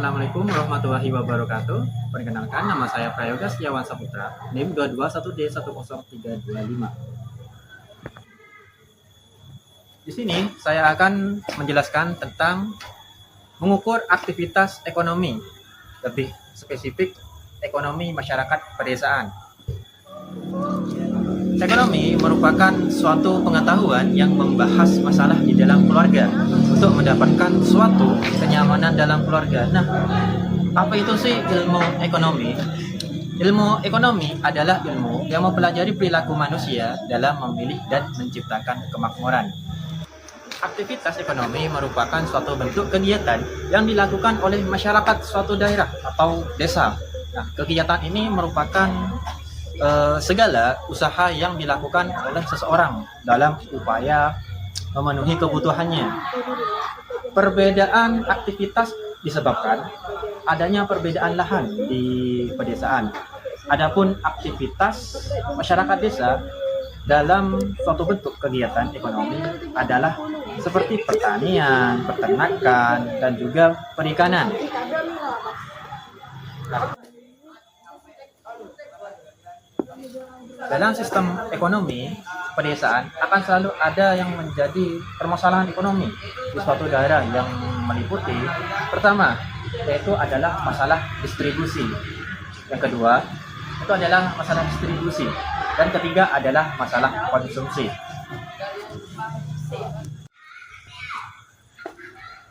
Assalamualaikum warahmatullahi wabarakatuh. Perkenalkan, nama saya Prayoga Setiawan Saputra, NIM 221D10325. Di sini saya akan menjelaskan tentang mengukur aktivitas ekonomi, lebih spesifik ekonomi masyarakat pedesaan. Ekonomi merupakan suatu pengetahuan yang membahas masalah di dalam keluarga untuk mendapatkan suatu kenyamanan dalam keluarga. Nah, apa itu sih ilmu ekonomi? Ilmu ekonomi adalah ilmu yang mempelajari perilaku manusia dalam memilih dan menciptakan kemakmuran. Aktivitas ekonomi merupakan suatu bentuk kegiatan yang dilakukan oleh masyarakat suatu daerah atau desa. Nah, kegiatan ini merupakan segala usaha yang dilakukan oleh seseorang dalam upaya memenuhi kebutuhannya. Perbedaan aktivitas disebabkan adanya perbedaan lahan di pedesaan. Adapun aktivitas masyarakat desa dalam suatu bentuk kegiatan ekonomi adalah seperti pertanian, peternakan, dan juga perikanan. Dalam sistem ekonomi pedesaan akan selalu ada yang menjadi permasalahan ekonomi di suatu daerah yang meliputi pertama yaitu adalah masalah distribusi, yang kedua itu adalah masalah distribusi, dan ketiga adalah masalah konsumsi.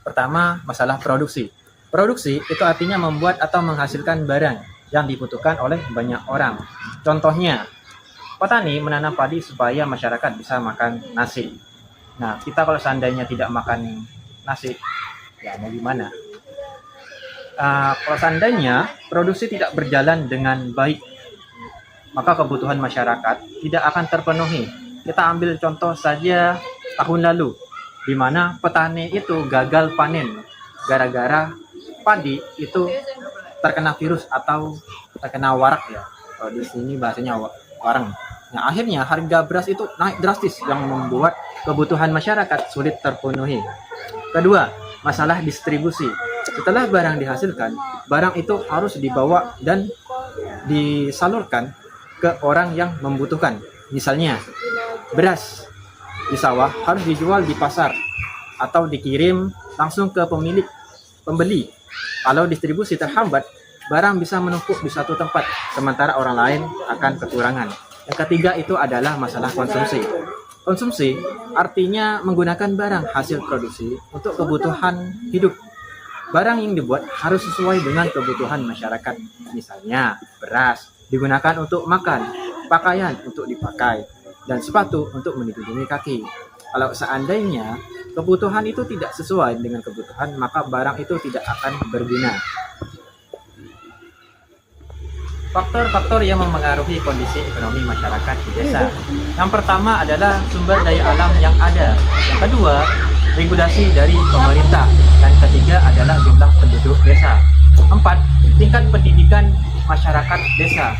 Pertama, masalah produksi. Produksi itu artinya membuat atau menghasilkan barang yang dibutuhkan oleh banyak orang. Contohnya, petani menanam padi supaya masyarakat bisa makan nasi. Nah, kita kalau seandainya tidak makan nasi, ya mau gimana? Kalau seandainya produksi tidak berjalan dengan baik, maka kebutuhan masyarakat tidak akan terpenuhi. Kita ambil contoh saja tahun lalu, di mana petani itu gagal panen gara-gara padi itu terkena virus atau terkena warak ya. Kalau di sini bahasanya warang. Nah, akhirnya harga beras itu naik drastis yang membuat kebutuhan masyarakat sulit terpenuhi. Kedua, masalah distribusi. Setelah barang dihasilkan, barang itu harus dibawa dan disalurkan ke orang yang membutuhkan. Misalnya, beras di sawah harus dijual di pasar atau dikirim langsung ke pembeli. Kalau distribusi terhambat, barang bisa menumpuk di satu tempat, sementara orang lain akan kekurangan. Yang ketiga itu adalah masalah konsumsi. Konsumsi artinya menggunakan barang hasil produksi untuk kebutuhan hidup. Barang yang dibuat harus sesuai dengan kebutuhan masyarakat. Misalnya, beras digunakan untuk makan, pakaian untuk dipakai, dan sepatu untuk melindungi kaki. Kalau seandainya kebutuhan itu tidak sesuai dengan kebutuhan, maka barang itu tidak akan berguna. Faktor-faktor yang memengaruhi kondisi ekonomi masyarakat di desa. Yang pertama adalah sumber daya alam yang ada. Yang kedua, regulasi dari pemerintah. Dan ketiga adalah jumlah penduduk desa. 4, tingkat pendidikan masyarakat desa.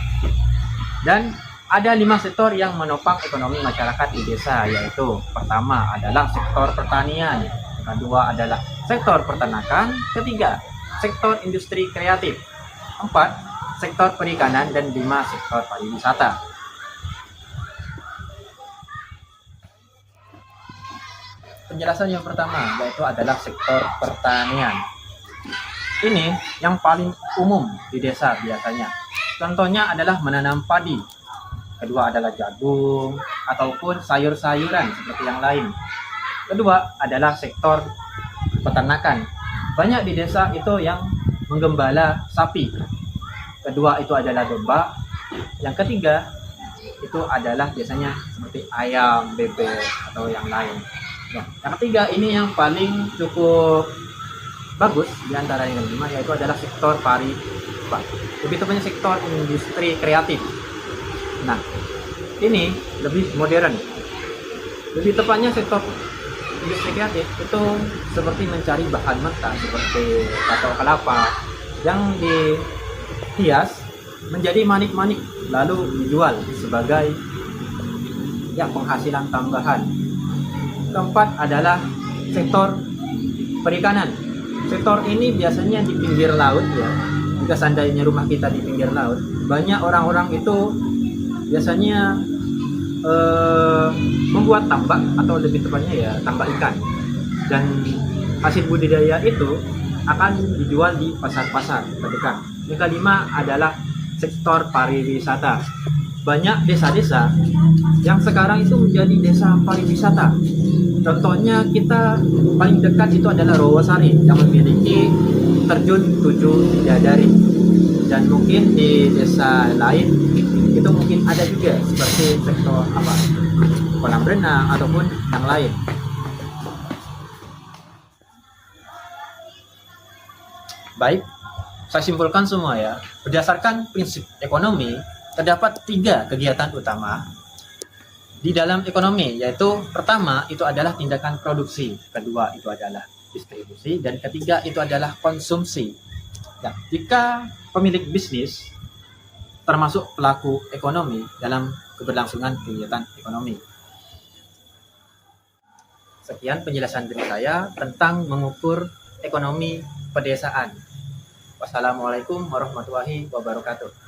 Dan ada 5 sektor yang menopang ekonomi masyarakat di desa, yaitu pertama adalah sektor pertanian, kedua adalah sektor peternakan, ketiga sektor industri kreatif, 4 sektor perikanan, dan 5 sektor pariwisata. Penjelasan yang pertama yaitu adalah sektor pertanian. Ini yang paling umum di desa biasanya. Contohnya adalah menanam padi. Kedua adalah jagung ataupun sayur-sayuran seperti yang lain. Kedua adalah sektor peternakan. Banyak di desa itu yang menggembala sapi. Kedua itu adalah domba. Yang ketiga itu adalah biasanya seperti ayam, bebek, atau yang lain. Nah, yang ketiga ini yang paling cukup bagus di antara yang lima, yaitu adalah sektor pariwisata. Lebih tepatnya sektor industri kreatif. Nah, ini lebih modern. Lebih tepatnya sektor industri kreatif itu seperti mencari bahan mentah seperti atau kelapa yang dihias menjadi manik-manik lalu dijual sebagai penghasilan tambahan. Keempat adalah sektor perikanan. Sektor ini biasanya di pinggir laut ya. Jika seandainya rumah kita di pinggir laut, banyak orang-orang itu biasanya membuat tambak atau lebih tepatnya ya tambak ikan. Dan hasil budidaya itu akan dijual di pasar-pasar terdekat. Yang kelima adalah sektor pariwisata. Banyak desa-desa yang sekarang itu menjadi desa pariwisata. Contohnya kita paling dekat itu adalah Rawasari yang memiliki terjun 7 bidadari. Dan mungkin di desa lain itu mungkin ada juga seperti sektor kolam renang ataupun yang lain. Baik, saya simpulkan semua ya. Berdasarkan prinsip ekonomi, terdapat 3 kegiatan utama di dalam ekonomi, yaitu pertama itu adalah tindakan produksi, kedua itu adalah distribusi, dan ketiga itu adalah konsumsi. Ya, jika pemilik bisnis termasuk pelaku ekonomi dalam keberlangsungan kegiatan ekonomi. Sekian penjelasan dari saya tentang mengukur ekonomi pedesaan. Wassalamualaikum warahmatullahi wabarakatuh.